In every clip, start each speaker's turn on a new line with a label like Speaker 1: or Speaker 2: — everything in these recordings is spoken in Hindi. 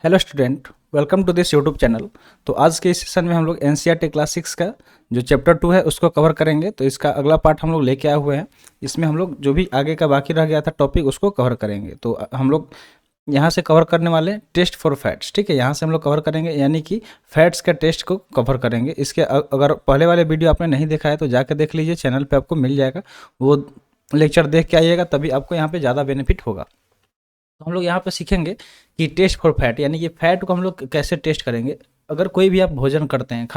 Speaker 1: Hello student, welcome to this YouTube channel. तो आज के इस सेशन में हम लोग एनसीईआरटी क्लास 6 का जो चैप्टर 2 है उसको कवर करेंगे। तो इसका अगला पार्ट हम लोग लेके आए हुए हैं। इसमें हम लोग जो भी आगे का बाकी रह गया था टॉपिक उसको कवर करेंगे। तो हम लोग यहाँ से कवर करने वाले टेस्ट फॉर फैट्स, ठीक है। यहाँ से हम लोग कवर करेंगे, यानी कि फैट्स का टेस्ट को कवर करेंगे। इसके अगर पहले वाले वीडियो आपने नहीं देखा है तो जाकर देख लीजिए, चैनल पे आपको मिल जाएगा। वो लेक्चर देख के आइएगा, तभी आपको यहाँ पे ज़्यादा बेनिफिट होगा। तो हम लोग यहाँ पे सीखेंगे कि टेस्ट फॉर फैट, यानी कि फैट को हम लोग कैसे टेस्ट करेंगे। अगर कोई भी आप भोजन करते हैं,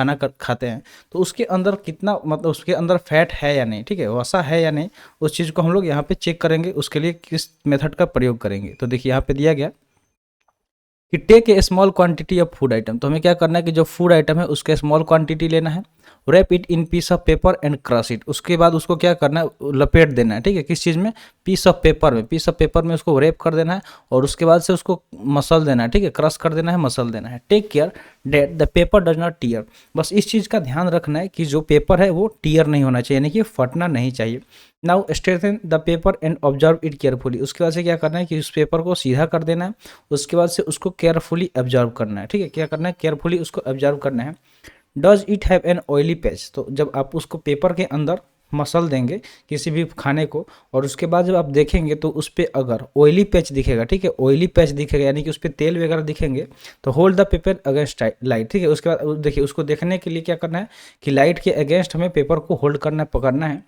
Speaker 1: खाते हैं, तो उसके अंदर कितना मतलब उसके अंदर फैट है या नहीं, ठीक है, वसा है या नहीं, उस चीज़ को हम लोग यहाँ पे चेक करेंगे। उसके लिए किस मेथड का प्रयोग करेंगे, तो देखिए यहाँ पे दिया गया कि take a small quantity of food item. तो हमें क्या करना है कि जो फूड आइटम है उसका स्मॉल क्वांटिटी लेना है, wrap it in peace of paper and crush it. उसके बाद उसको क्या करना है, लपेट देना है, ठीक है। किस चीज़ में? पीस ऑफ पेपर में। पीस ऑफ पेपर में उसको रैप कर देना है और उसके बाद से उसको मसल देना है, ठीक है, क्रश कर देना है, मसल देना है। Take care that the paper does not tear. बस इस चीज़ का ध्यान रखना है कि जो पेपर है वो टीयर नहीं होना चाहिए, यानी कि फटना नहीं चाहिए। Now strengthen the paper and observe it carefully. उसके बाद से क्या करना है कि उस पेपर को सीधा कर देना है, उसके बाद से उसको केयरफुली ऑब्जर्व करना है, ठीक है। क्या करना है? केयरफुली उसको ऑब्जर्व करना है। Does it have an oily patch. तो जब आप उसको पेपर के अंदर मसल देंगे किसी भी खाने को, और उसके बाद जब आप देखेंगे तो उस पर अगर ऑयली पैच दिखेगा, ठीक है, ऑयली पैच दिखेगा यानी कि उस पर तेल वगैरह दिखेंगे, तो hold the paper against light, ठीक है। उसके बाद देखिए, उसको देखने के लिए क्या करना है कि लाइट के अगेंस्ट हमें पेपर को होल्ड करना है, पकड़ना है।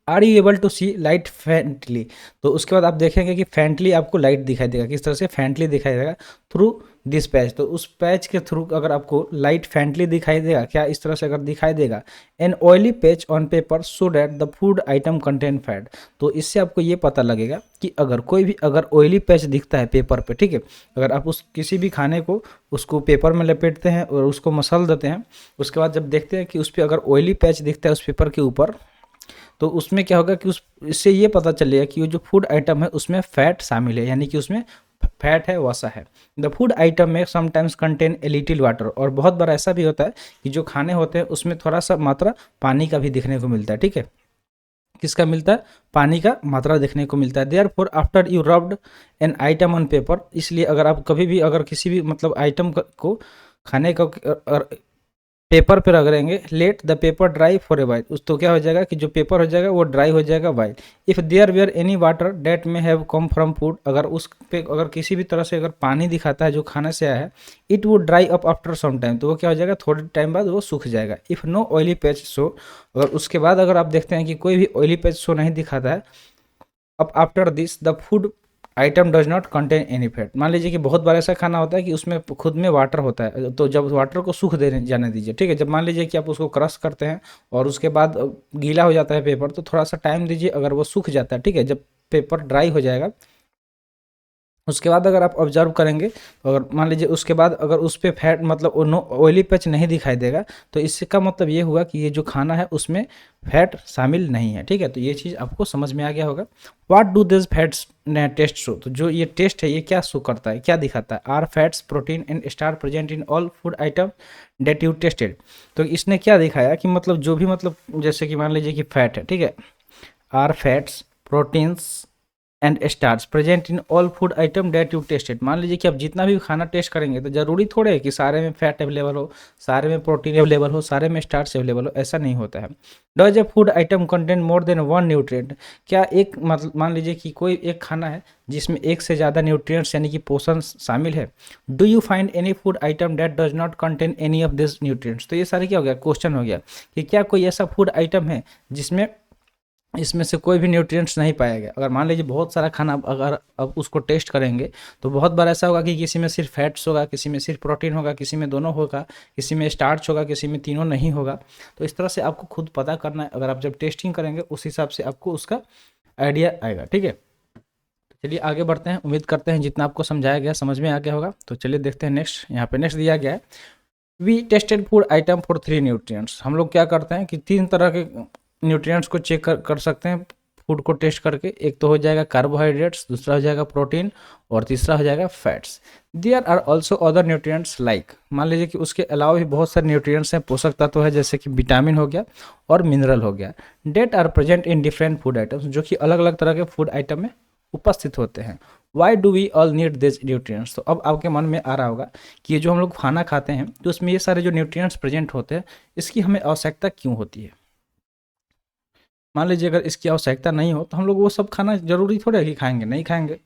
Speaker 1: Are you able to see light faintly. तो उसके बाद आप देखेंगे कि फैंटली आपको लाइट दिखाई देगा। किस तरह से? फैंटली दिखाई देगा थ्रू दिस पैच। तो उस पैच के थ्रू अगर आपको लाइट फैंटली दिखाई देगा, क्या इस तरह से अगर दिखाई देगा, an oily patch on paper so that the food item contain fat. तो इससे आपको ये पता लगेगा कि अगर ऑयली पैच दिखता है पेपर पे, ठीक है, अगर आप उस किसी भी खाने को उसको पेपर में लपेटते हैं और उसको मसल देते हैं, उसके बाद जब देखते हैं कि उस पर अगर ऑयली पैच दिखता है उस पेपर के ऊपर, तो उसमें क्या होगा कि उस इससे ये पता चलेगा कि वो जो फूड आइटम है उसमें फैट शामिल है, यानी कि उसमें फैट है, वसा है। द फूड आइटम में sometimes contain a little water. और बहुत बार ऐसा भी होता है कि जो खाने होते हैं उसमें थोड़ा सा मात्रा पानी का भी देखने को मिलता है, ठीक है। किसका मिलता है? पानी का मात्रा देखने को मिलता है। Therefore after you rubbed an item on paper, इसलिए अगर आप कभी भी अगर किसी भी मतलब आइटम को खाने का पेपर पे रगड़ेंगे, let the paper dry for a while, तो क्या हो जाएगा कि जो पेपर हो जाएगा वो ड्राई हो जाएगा while. If there were any water that may have come from food, अगर उस पे अगर किसी भी तरह से अगर पानी दिखाता है जो खाने से आया है, it would dry up after some time, तो वो क्या हो जाएगा, थोड़े टाइम बाद वो सूख जाएगा। If no oily patch show, अगर उसके बाद अगर आप देखते हैं कि कोई भी ऑयली पैच शो नहीं दिखाता है, अब after this the food item does not contain any fat. मान लीजिए कि बहुत बार ऐसा खाना होता है कि उसमें खुद में वाटर होता है, तो जब वाटर को सूख देने जाने दीजिए, ठीक है। जब मान लीजिए कि आप उसको क्रश करते हैं और उसके बाद गीला हो जाता है पेपर, तो थोड़ा सा टाइम दीजिए, अगर वो सूख जाता है, ठीक है, जब पेपर ड्राई हो जाएगा उसके बाद अगर आप ऑब्जर्व करेंगे, तो अगर मान लीजिए उसके बाद अगर उस पर फैट मतलब ऑयली पैच नहीं दिखाई देगा, तो इससे का मतलब ये हुआ कि ये जो खाना है उसमें फैट शामिल नहीं है, ठीक है। तो ये चीज़ आपको समझ में आ गया होगा। What do this fats test show. तो जो ये टेस्ट है ये क्या शो करता है, क्या दिखाता है? Are fats protein and starch present in all food item that you tested. तो इसने क्या दिखाया कि मतलब जो भी मतलब जैसे कि मान लीजिए कि फैट है, ठीक है, are fats proteins and starch present in all food item that you tested. मान लीजिए कि आप जितना भी खाना टेस्ट करेंगे तो जरूरी थोड़े है कि सारे में फैट अवेलेबल हो, सारे में प्रोटीन अवेलेबल हो, सारे में स्टार्च अवेलेबल हो, ऐसा नहीं होता है। Does a food item contain more than one nutrient. क्या एक मतलब मान लीजिए कि कोई एक खाना है जिसमें एक से ज़्यादा न्यूट्रिएंट्स यानी कि पोषण शामिल है। Do you find any food item date does not contain any of this nutrients. तो ये सारे क्या हो गया, क्वेश्चन हो गया कि क्या कोई ऐसा फूड आइटम है जिसमें इसमें से कोई भी न्यूट्रिएंट्स नहीं पाया गया। अगर मान लीजिए बहुत सारा खाना अगर अब उसको टेस्ट करेंगे तो बहुत बार ऐसा होगा कि किसी में सिर्फ फैट्स होगा, किसी में सिर्फ प्रोटीन होगा, किसी में दोनों होगा, किसी में स्टार्च होगा, किसी में तीनों नहीं होगा। तो इस तरह से आपको खुद पता करना है। अगर आप जब टेस्टिंग करेंगे उस हिसाब से आपको उसका आइडिया आएगा, ठीक है। चलिए आगे बढ़ते हैं। उम्मीद करते हैं जितना आपको समझाया गया समझ में आ गया होगा। तो चलिए देखते हैं नेक्स्ट। यहाँ पे नेक्स्ट दिया गया है, we tested food item for 3 nutrients. हम लोग क्या करते हैं कि 3 तरह के न्यूट्रिएंट्स को चेक कर सकते हैं फूड को टेस्ट करके। एक तो हो जाएगा कार्बोहाइड्रेट्स, दूसरा हो जाएगा प्रोटीन और तीसरा हो जाएगा fats. There are also other nutrients like, मान लीजिए कि उसके अलावा भी बहुत सारे न्यूट्रिएंट्स हैं, पोषक तत्व है, जैसे कि विटामिन हो गया और मिनरल हो गया। That are present in different food items, जो कि अलग अलग तरह के फूड आइटम में उपस्थित होते हैं। Why do we all need this nutrients. तो अब आपके मन में आ रहा होगा कि ये जो हम लोग खाना खाते हैं तो उसमें ये सारे जो न्यूट्रिएंट्स प्रेजेंट होते हैं, इसकी हमें आवश्यकता क्यों होती है। मान लीजिए अगर इसकी आवश्यकता नहीं हो तो हम लोग वो सब खाना जरूरी थोड़े है कि खाएंगे, नहीं खाएंगे।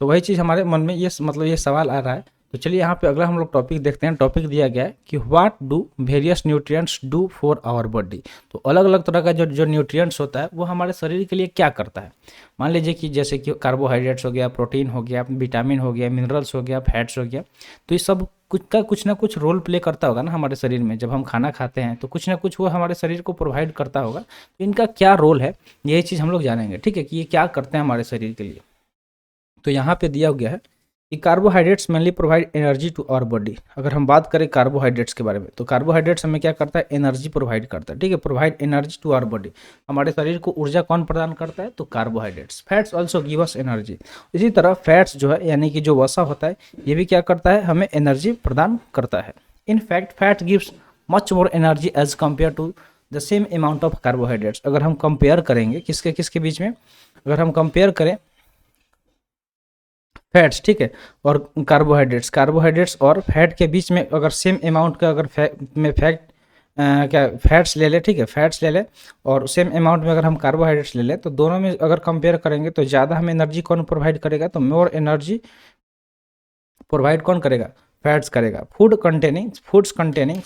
Speaker 1: तो वही चीज़ हमारे मन में ये मतलब ये सवाल आ रहा है। तो चलिए यहाँ पे अगला हम लोग टॉपिक देखते हैं। टॉपिक दिया गया है कि what do various nutrients do for our body. तो अलग अलग तरह का जो जो न्यूट्रिएंट्स होता है वो हमारे शरीर के लिए क्या करता है। मान लीजिए कि जैसे कि कार्बोहाइड्रेट्स हो गया, प्रोटीन हो गया, विटामिन हो गया, मिनरल्स हो गया, फैट्स हो गया। तो ये सब कुछ का कुछ ना कुछ रोल प्ले करता होगा ना हमारे शरीर में। जब हम खाना खाते हैं तो कुछ ना कुछ वो हमारे शरीर को प्रोवाइड करता होगा। तो इनका क्या रोल है, यही चीज़ हम लोग जानेंगे, ठीक है, कि ये क्या करते हैं हमारे शरीर के लिए। तो यहाँ पे दिया गया है कि carbohydrates mainly provide energy to our body. अगर हम बात करें कार्बोहाइड्रेट्स के बारे में तो कार्बोहाइड्रेट्स हमें क्या करता है, एनर्जी प्रोवाइड करता है, ठीक है, provide energy to our body. हमारे शरीर को ऊर्जा कौन प्रदान करता है, तो carbohydrates. Fats also give us energy. इसी तरह फैट्स जो है यानी कि जो वसा होता है ये भी क्या करता है, हमें एनर्जी प्रदान करता है। In fact fat gives much more energy as compare to the same amount of carbohydrates. अगर हम कंपेयर करेंगे किसके किसके बीच में, अगर हम कंपेयर करें फैट्स, ठीक है, और कार्बोहाइड्रेट्स और फैट के बीच में अगर सेम अमाउंट का अगर क्या फैट्स ले ले, ठीक है, फैट्स ले ले और सेम अमाउंट में अगर हम कार्बोहाइड्रेट्स ले ले तो दोनों में अगर कंपेयर करेंगे तो ज़्यादा हमें एनर्जी कौन प्रोवाइड करेगा, तो मोर एनर्जी प्रोवाइड कौन करेगा, फैट्स करेगा। Foods containing.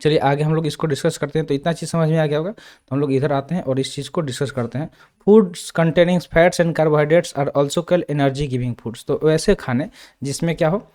Speaker 1: चलिए आगे हम लोग इसको डिस्कस करते हैं। तो इतना चीज़ समझ में आ गया होगा, तो हम लोग इधर आते हैं और इस चीज़ को डिस्कस करते हैं। Foods containing fats and carbohydrates are also called energy giving foods. तो वैसे खाने जिसमें क्या हो,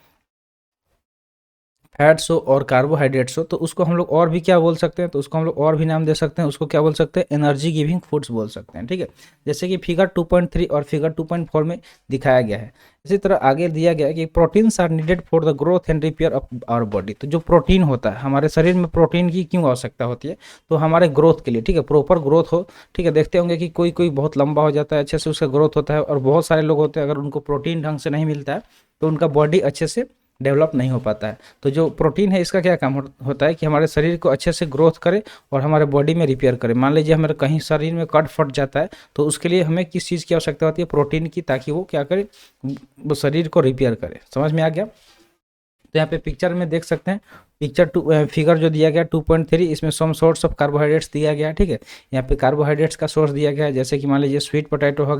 Speaker 1: फैट्स हो और कार्बोहाइड्रेट्स हो, तो उसको हम लोग और भी क्या बोल सकते हैं, तो उसको हम लोग और भी नाम दे सकते हैं। उसको क्या बोल सकते हैं, एनर्जी गिविंग फूड्स बोल सकते हैं, ठीक है। जैसे कि फिगर 2.3 और फिगर 2.4 में दिखाया गया है। इसी तरह आगे दिया गया है कि proteins are needed for the growth and repair of our body. तो जो प्रोटीन होता है हमारे शरीर में, प्रोटीन की क्यों आवश्यकता होती है, तो हमारे ग्रोथ के लिए, ठीक है, प्रॉपर ग्रोथ हो, ठीक है। देखते होंगे कि कोई कोई बहुत लंबा हो जाता है, अच्छे से उसका ग्रोथ होता है, और बहुत सारे लोग होते हैं अगर उनको प्रोटीन ढंग से नहीं मिलता है तो उनका बॉडी अच्छे से डेवलप नहीं हो पाता है। तो जो प्रोटीन है इसका क्या काम होता है कि हमारे शरीर को अच्छे से ग्रोथ करे और हमारे बॉडी में रिपेयर करे। मान लीजिए हमारे कहीं शरीर में कट फट जाता है तो उसके लिए हमें किस चीज़ की आवश्यकता होती है, प्रोटीन की, ताकि वो क्या करे, वो शरीर को रिपेयर करे। समझ में आ गया। तो यहाँ पे पिक्चर में देख सकते हैं, फिगर जो दिया गया 2.3, इसमें सम सोर्स ऑफ कार्बोहाइड्रेट्स दिया गया है, ठीक है। यहाँ पे कार्बोहाइड्रेट्स का सोर्स दिया गया है, जैसे कि मान लीजिए स्वीट पोटैटो हो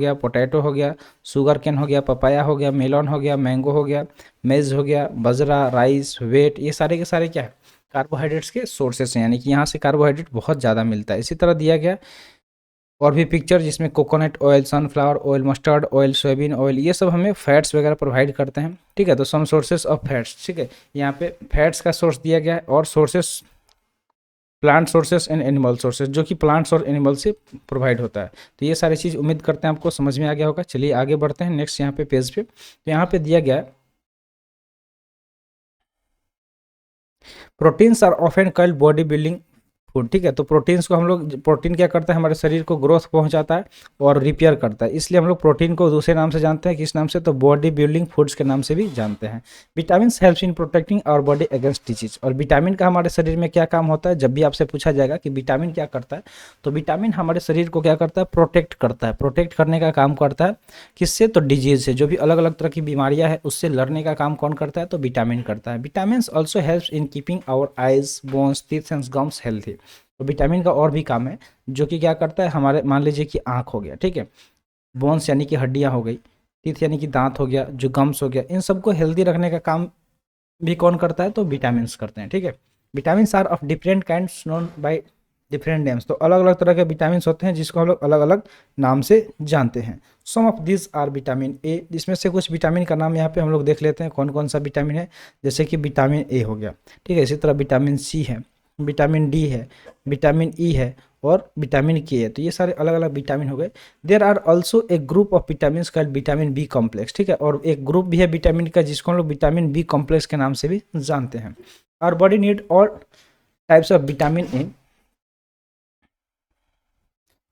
Speaker 1: गया, शुगर केन हो गया, पपाया हो गया, मेलन हो गया, मैंगो हो गया, मेज हो गया, बजरा, राइस, वेट, ये सारे के सारे क्या है, कार्बोहाइड्रेट्स के सोर्सेस हैं, यानी कि यहाँ से कार्बोहाइड्रेट बहुत ज़्यादा मिलता है। इसी तरह दिया गया और भी पिक्चर जिसमें coconut oil, sunflower oil, mustard oil, soybean oil, ये सब हमें फैट्स वगैरह प्रोवाइड करते हैं, ठीक है। तो सम सोर्सेस ऑफ फैट्स, ठीक है, यहाँ पे फैट्स का सोर्स दिया गया है और sources plant sources and animal sources, जो कि प्लांट्स और एनिमल से प्रोवाइड होता है। तो ये सारी चीज़ उम्मीद करते हैं आपको समझ में आ गया होगा। चलिए आगे बढ़ते हैं नेक्स्ट यहाँ पे पेज पे। तो यहाँ पे दिया गया है proteins are often called body building food, ठीक है। तो प्रोटीन्स को हम लोग, प्रोटीन क्या करता है, हमारे शरीर को ग्रोथ पहुंचाता है और रिपेयर करता है, इसलिए हम लोग प्रोटीन को दूसरे नाम से जानते हैं। किस नाम से, तो बॉडी बिल्डिंग फूड्स के नाम से भी जानते हैं। Vitamin helps in protecting our body against disease. और विटामिन का हमारे शरीर में क्या काम होता है, जब भी आपसे पूछा जाएगा कि विटामिन क्या करता है, तो विटामिन हमारे शरीर को क्या करता है, प्रोटेक्ट करता है। प्रोटेक्ट करने का काम करता है किससे, तो डिजीज से, जो भी अलग अलग तरह की बीमारियां है उससे लड़ने का काम कौन करता है, तो विटामिन करता है। Vitamin also helps in keeping our eyes, bones, teeth and gums healthy. तो विटामिन का और भी काम है, जो कि क्या करता है, हमारे मान लीजिए कि आँख हो गया, ठीक है, बोन्स यानी कि हड्डियाँ हो गई, टीथ यानी कि दांत हो गया, जो गम्स हो गया, इन सबको हेल्दी रखने का काम भी कौन करता है, तो विटामिन्स करते हैं, ठीक है। Vitamins are of different kinds known by different names. तो अलग अलग तरह के विटामिन्स होते हैं जिसको हम लोग अलग अलग नाम से जानते हैं। Some of this are vitamin A, जिसमें से कुछ विटामिन का नाम यहाँ पे हम लोग देख लेते हैं कौन कौन सा विटामिन है। जैसे कि विटामिन ए हो गया, ठीक है, इसी तरह विटामिन सी है, विटामिन डी है, विटामिन ई है और विटामिन के है। तो ये सारे अलग अलग विटामिन हो गए। There are also a group of vitamin called vitamin B complex, ठीक है, और एक ग्रुप भी है विटामिन का जिसको हम लोग विटामिन बी कॉम्प्लेक्स के नाम से भी जानते हैं। Our body need all types of vitamin in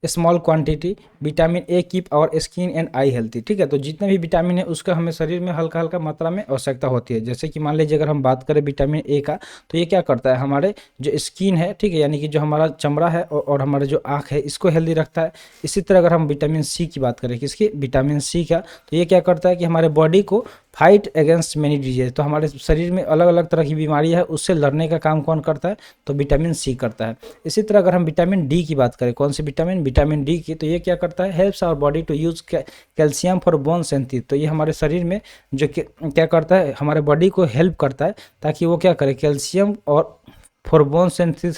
Speaker 1: small quantity vitamin A keep our skin and eye healthy. ठीक है, तो जितने भी विटामिन है उसका हमें शरीर में हल्का हल्का मात्रा में आवश्यकता होती है। जैसे कि मान लीजिए अगर हम बात करें विटामिन ए का, तो ये क्या करता है, हमारे जो स्किन है, ठीक है, यानी कि जो हमारा चमड़ा है और हमारा जो आँख है, इसको हेल्दी रखता है। इसी तरह अगर हम विटामिन सी की बात करें, किसकी, विटामिन सी का, तो ये क्या करता है कि हमारे बॉडी को फाइट अगेंस्ट मेनी डिजीज, तो हमारे शरीर में अलग अलग तरह की बीमारी है उससे लड़ने का काम कौन करता है, तो विटामिन सी करता है। इसी तरह अगर हम विटामिन डी की बात करें, कौन सी विटामिन, विटामिन डी की, तो ये क्या करता है, helps our body to use calcium for bones and teeth. तो ये हमारे शरीर में जो क्या करता है, हमारे बॉडी को हेल्प करता है ताकि वो क्या करे, कैल्शियम और for bones and teeth,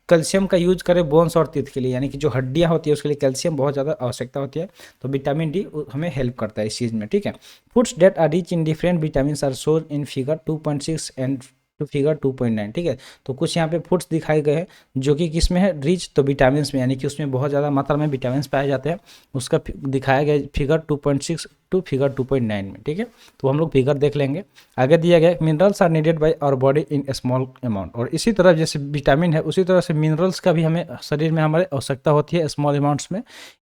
Speaker 1: calcium का यूज करें बोन्स और टीथ के लिए, यानी कि जो हड्डियां होती है उसके लिए कैल्शियम बहुत ज़्यादा आवश्यकता होती है। तो विटामिन डी हमें हेल्प करता है इस चीज़ में। ठीक है, foods that are rich in different vitamin are shown in figure 2.6 and to figure 2.9। ठीक है, तो कुछ यहाँ पे फूड्स दिखाए गए हैं जो कि किस में है, रिच, तो विटामिन में, यानी कि उसमें बहुत ज़्यादा मात्रा में विटामिन पाए जाते हैं, उसका दिखाया गया फिगर 2.6 टू फिगर 2.9 में। ठीक है, तो हम लोग फिगर देख लेंगे। आगे दिया गया minerals are needed by our body in small amount, और इसी तरह जैसे विटामिन है उसी तरह से मिनरल्स का भी हमें शरीर में हमारे आवश्यकता होती है स्मॉल अमाउंट्स में।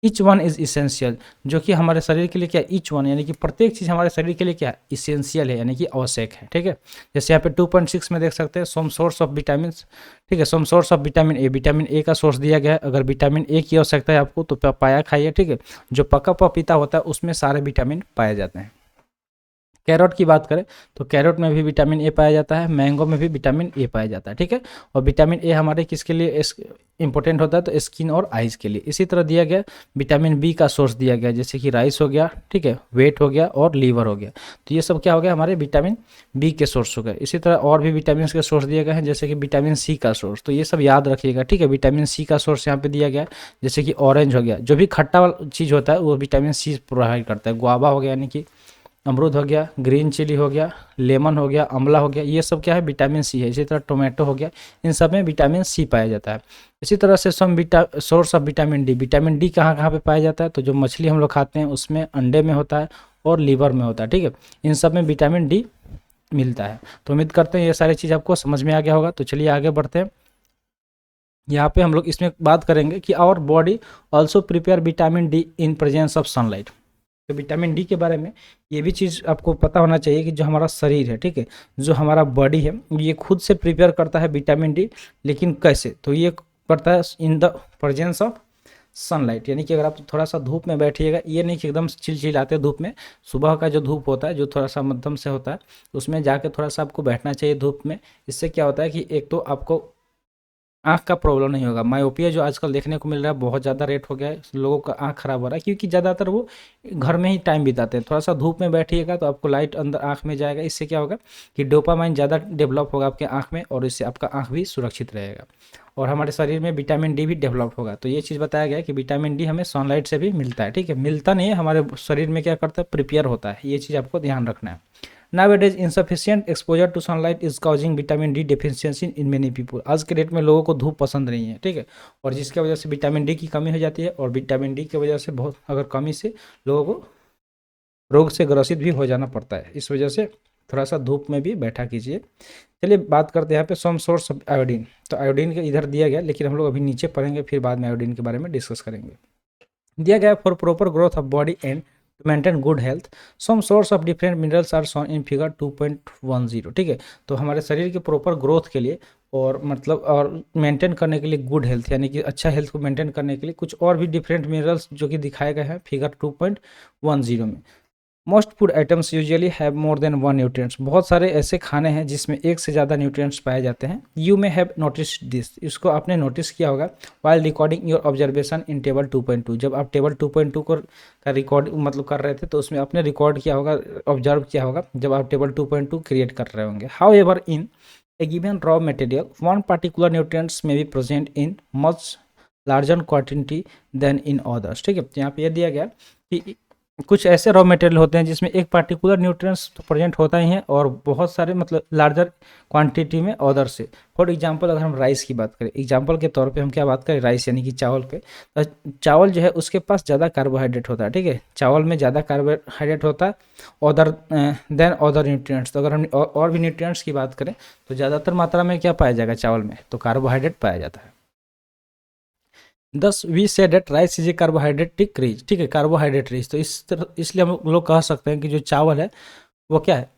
Speaker 1: ईच वन इज इसेंशियल, जो कि हमारे शरीर के लिए क्या, ईच वन यानी कि प्रत्येक चीज़ हमारे शरीर के लिए क्या, इसेंशियल है, यानी कि आवश्यक है। ठीक है, जैसे यहाँ पे 2.6 में देख सकते हैं सम सोर्स ऑफ विटामिन। ठीक है, some source of vitamin A, vitamin A का सोर्स दिया गया है। अगर विटामिन ए की आवश्यकता है आपको तो पपाया खाइए। ठीक है, जो पका पपीता होता है उसमें सारे विटामिन पाए जाते हैं। कैरोट की बात करें तो कैरोट में भी विटामिन ए पाया जाता है, मैंगो में भी विटामिन ए पाया जाता है। ठीक है, और विटामिन ए हमारे किसके लिए इंपॉर्टेंट होता है, तो स्किन और आइज़ के लिए। इसी तरह दिया गया विटामिन बी का सोर्स दिया गया, जैसे कि राइस हो गया, ठीक है, वेट हो गया और लीवर हो गया। तो ये सब क्या हो गया, हमारे विटामिन बी के सोर्स हो गए। इसी तरह और भी विटामिन के सोर्स दिए गए हैं, जैसे कि विटामिन सी का सोर्स, तो ये सब याद रखिएगा। ठीक है, विटामिन सी का सोर्स यहाँ पे दिया गया है, जैसे कि ऑरेंज हो गया, जो भी खट्टा वाला चीज़ होता है वो विटामिन सी प्रोवाइड करता है। गुआवा हो गया, यानी कि अमरूद हो गया, ग्रीन चिली हो गया, लेमन हो गया, आंवला हो गया, ये सब क्या है, विटामिन सी है। इसी तरह टोमेटो हो गया, इन सब में विटामिन सी पाया जाता है। इसी तरह से source of vitamin D, vitamin D कहाँ कहाँ पे पाया जाता है, तो जो मछली हम लोग खाते हैं उसमें, अंडे में होता है और लीवर में होता है। ठीक है, इन सब में विटामिन डी मिलता है। तो उम्मीद करते हैं ये सारी चीज़ आपको समझ में आ गया होगा। तो चलिए आगे बढ़ते हैं। यहाँ पे हम लोग इसमें बात करेंगे कि our body also prepare vitamin D in presence of sunlight. तो विटामिन डी के बारे में ये भी चीज़ आपको पता होना चाहिए कि जो हमारा शरीर है, ठीक है, जो हमारा बॉडी है, ये खुद से प्रिपेयर करता है विटामिन डी। लेकिन कैसे, तो ये करता है in the presence of sunlight, यानी कि अगर आप थोड़ा सा धूप में बैठिएगा, ये नहीं कि एकदम चिलचिलाते धूप में, सुबह का जो धूप होता है जो थोड़ा सा मध्यम से होता है उसमें जाके थोड़ा सा आपको बैठना चाहिए धूप में। इससे क्या होता है कि एक तो आपको आँख का प्रॉब्लम नहीं होगा। मायोपिया जो आजकल देखने को मिल रहा है, बहुत ज़्यादा रेट हो गया है, लोगों का आँख खराब हो रहा है, क्योंकि ज़्यादातर वो घर में ही टाइम बिताते हैं। थोड़ा सा धूप में बैठिएगा तो आपको लाइट अंदर आँख में जाएगा, इससे क्या होगा कि डोपामाइन ज़्यादा डेवलप होगा आपके आँख में, और इससे आपका आँख भी सुरक्षित रहेगा और हमारे शरीर में विटामिन डी भी डेवलप होगा। तो ये चीज़ बताया गया है कि विटामिन डी हमें सनलाइट से भी मिलता है। ठीक है, मिलता नहीं है, हमारे शरीर में क्या करता है, प्रिपेयर होता है। ये चीज़ आपको ध्यान रखना है। Nowadays, insufficient exposure to sunlight is causing vitamin D deficiency in many people। आज के डेट में लोगों को धूप पसंद नहीं है, ठीक है, और जिसकी वजह से विटामिन डी की कमी हो जाती है, और विटामिन डी की वजह से बहुत अगर कमी से लोगों को रोग से ग्रसित भी हो जाना पड़ता है। इस वजह से थोड़ा सा धूप में भी बैठा कीजिए। चलिए बात करते हैं यहाँ पे सम सोर्स ऑफ आयोडीन। तो आयोडीन के इधर दिया गया, लेकिन हम लोग अभी नीचे पढ़ेंगे, फिर बाद में आयोडीन के बारे में डिस्कस करेंगे। दिया गया for proper growth of body and to maintain good health some source of different minerals are shown in figure 2.10। ठीक है, तो हमारे शरीर के प्रॉपर ग्रोथ के लिए और मतलब और मेंटेन करने के लिए गुड हेल्थ, यानी कि अच्छा हेल्थ को मेंटेन करने के लिए कुछ और भी डिफरेंट मिनरल्स जो कि दिखाए गए हैं फिगर 2.10 में। Most food items usually have more than one nutrients. बहुत सारे ऐसे खाने हैं जिसमें एक से ज़्यादा न्यूट्रिएंट्स पाए जाते हैं। You may have notice this, इसको आपने नोटिस किया होगा while recording your observation in table 2.2। जब आप टेबल 2.2 का रिकॉर्ड मतलब कर रहे थे तो उसमें आपने रिकॉर्ड किया होगा, ऑब्जर्व किया होगा जब आप टेबल 2.2 क्रिएट कर रहे होंगे। However in a given raw material one particular nutrients may be present in much larger quantity than in others. ठीक है, तो यहाँ पे यह दिया गया कि कुछ ऐसे रॉ मटेरियल होते हैं जिसमें एक पार्टिकुलर न्यूट्रिएंट्स तो प्रेजेंट होता ही है और बहुत सारे मतलब लार्जर क्वांटिटी में अदर से। फॉर एग्जांपल अगर हम राइस की बात करें, एग्जांपल के तौर पे हम क्या बात करें, राइस यानी कि चावल पे, तो चावल जो है उसके पास ज़्यादा कार्बोहाइड्रेट होता है। ठीक है, चावल में ज़्यादा कार्बोहाइड्रेट होता है अदर देन अदर न्यूट्रिएंट्स। तो अगर हम और भी न्यूट्रिएंट्स की बात करें तो ज़्यादातर मात्रा में क्या पाया जाएगा चावल में, तो कार्बोहाइड्रेट पाया जाता है। Thus we see that rice is a carbohydratic rich, ठीक है, कार्बोहाइड्रेट रिच। तो इस तरह इसलिए हम लोग कह सकते हैं कि जो चावल है वो क्या है,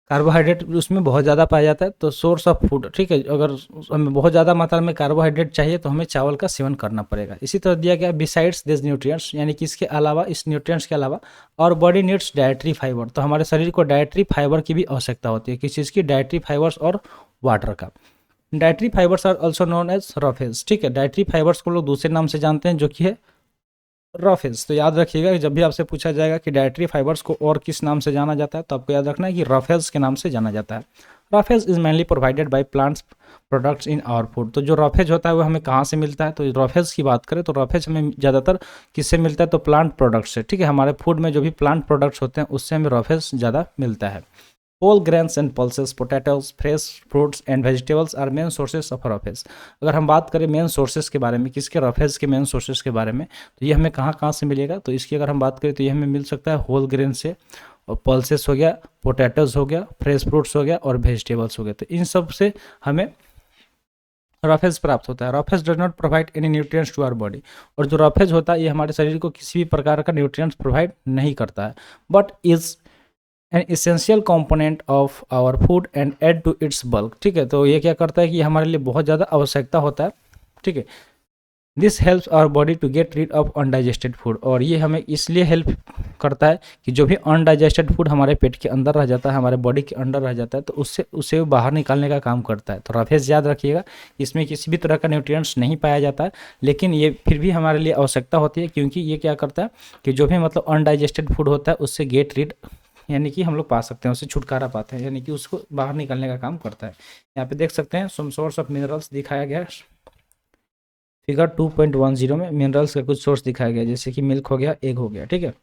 Speaker 1: कार्बोहाइड्रेट उसमें बहुत ज़्यादा पाया जाता है। तो सोर्स ऑफ फूड, ठीक है, अगर हमें बहुत ज़्यादा मात्रा में कार्बोहाइड्रेट चाहिए तो हमें चावल का सेवन करना पड़ेगा। इसी तरह दिया गया बिसाइड्स दिस न्यूट्रिएंट्स, यानी कि इसके अलावा, इस न्यूट्रिएंट्स के अलावा और बॉडी नीड्स डाइटरी फाइबर। तो हमारे शरीर को डाइटरी फाइबर की भी आवश्यकता होती है। किस चीज़ की? डाइटरी फाइबर्स और वाटर का। Dietary fibres are also known as roughage, ठीक है, डाइटरी फाइबर्स को लोग दूसरे नाम से जानते हैं जो कि है रफेज। तो याद रखिएगा कि जब भी आपसे पूछा जाएगा कि डाइटरी फाइबर्स को और किस नाम से जाना जाता है, तो आपको याद रखना है कि रफेज के नाम से जाना जाता है। Roughage is mainly provided by plants products in our food. तो जो रफेज होता है वो हमें कहाँ से मिलता है? तो रफेज की बात करें तो रफेज हमें ज़्यादातर किससे मिलता है? तो प्लांट प्रोडक्ट्स से, ठीक है, हमारे फूड में जो भी प्लांट प्रोडक्ट्स होते हैं उससे हमें रफेज ज़्यादा मिलता है। Whole grains and pulses, potatoes, fresh fruits and vegetables are main sources of roughage. अगर हम बात करें मेन सोर्सेज के बारे में, किसके? रफेज के मेन सोर्सेज के बारे में, तो ये हमें कहाँ कहाँ से मिलेगा? तो इसकी अगर हम बात करें तो ये हमें मिल सकता है होल ग्रेन से, और पल्सेस हो गया, पोटैटोज हो गया, फ्रेश फ्रूट्स हो गया और वेजिटेबल्स हो गया। तो इन सब से हमें रफेज प्राप्त होता है। Roughage does not provide any nutrients to our body. और जो रफेज होता है ये हमारे शरीर को किसी भी प्रकार का न्यूट्रिएंट्स प्रोवाइड नहीं करता है, but is an essential component of our food and add to its bulk, ठीक है। तो ये क्या करता है कि हमारे लिए बहुत ज़्यादा आवश्यकता होता है, ठीक है। This helps our body to get rid of undigested food. और ये हमें इसलिए हेल्प करता है कि जो भी अनडाइजेस्टेड फूड हमारे पेट के अंदर रह जाता है, हमारे बॉडी के अंदर रह जाता है, तो उससे उसे बाहर निकालने का काम करता है। तो रफेज याद रखिएगा, इसमें किसी भी तरह का न्यूट्रिएंट्स नहीं पाया जाता है, लेकिन ये फिर भी हमारे लिए आवश्यकता होती है, क्योंकि ये क्या करता है कि जो भी मतलब अनडाइजेस्टेड फूड होता है उससे गेट रीड, यानी कि हम लोग पा सकते हैं, उससे छुटकारा पाते हैं, यानी कि उसको बाहर निकालने का काम करता है। यहाँ पे देख सकते हैं सम सोर्स ऑफ मिनरल्स दिखाया गया है। फिगर 2.10 में मिनरल्स का कुछ सोर्स दिखाया गया, जैसे कि मिल्क हो गया, एग हो गया, ठीक है।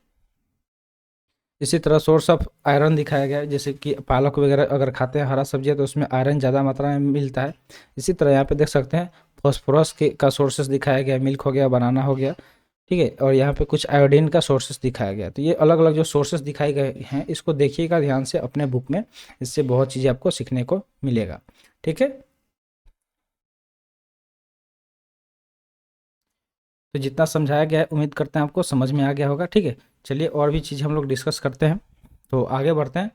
Speaker 1: इसी तरह सोर्स ऑफ आयरन दिखाया गया है, जैसे कि पालक वगैरह अगर खाते हैं हरा सब्जियाँ तो उसमें आयरन ज़्यादा मात्रा में मिलता है। इसी तरह यहाँ पे देख सकते हैं फॉस्फोरस के का सोर्सेस दिखाया गया है, मिल्क हो गया, बनाना हो गया, ठीक है। और यहाँ पे कुछ आयोडीन का सोर्सेस दिखाया गया है। तो ये अलग अलग जो सोर्सेस दिखाए गए हैं इसको देखिएगा ध्यान से अपने बुक में, इससे बहुत चीज़ें आपको सीखने को मिलेगा, ठीक है। तो जितना समझाया गया है उम्मीद करते हैं आपको समझ में आ गया होगा, ठीक है। चलिए और भी चीज़ हम लोग डिस्कस करते हैं, तो आगे बढ़ते हैं,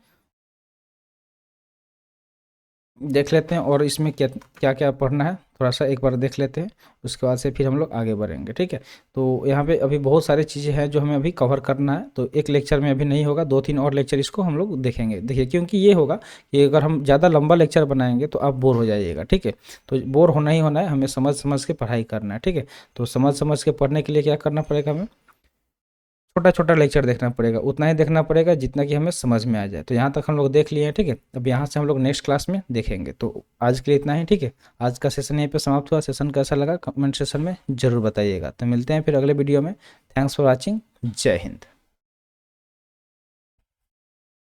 Speaker 1: देख लेते हैं और इसमें क्या क्या क्या पढ़ना है थोड़ा सा एक बार देख लेते हैं, उसके बाद से फिर हम लोग आगे बढ़ेंगे, ठीक है। तो यहाँ पे अभी बहुत सारी चीज़ें हैं जो हमें अभी कवर करना है, तो एक लेक्चर में अभी नहीं होगा, 2-3 और लेक्चर इसको हम लोग देखेंगे। देखिए क्योंकि ये होगा कि अगर हम ज़्यादा लंबा लेक्चर बनाएंगे तो आप बोर हो जाइएगा, ठीक है। तो बोर होना ही होना है, हमें समझ समझ के पढ़ाई करना है, ठीक है। तो समझ समझ के पढ़ने के लिए क्या करना पड़ेगा, हमें छोटा छोटा लेक्चर देखना पड़ेगा, उतना ही देखना पड़ेगा जितना कि हमें समझ में आ जाए। तो यहाँ तक हम लोग देख लिए हैं, ठीक है। अब यहाँ से हम लोग नेक्स्ट क्लास में देखेंगे। तो आज के लिए इतना ही, ठीक है। आज का सेशन यहीं पे समाप्त हुआ। सेशन कैसा लगा कमेंट सेशन में ज़रूर बताइएगा। तो मिलते हैं फिर अगले वीडियो में। Thanks for watching. जय हिंद।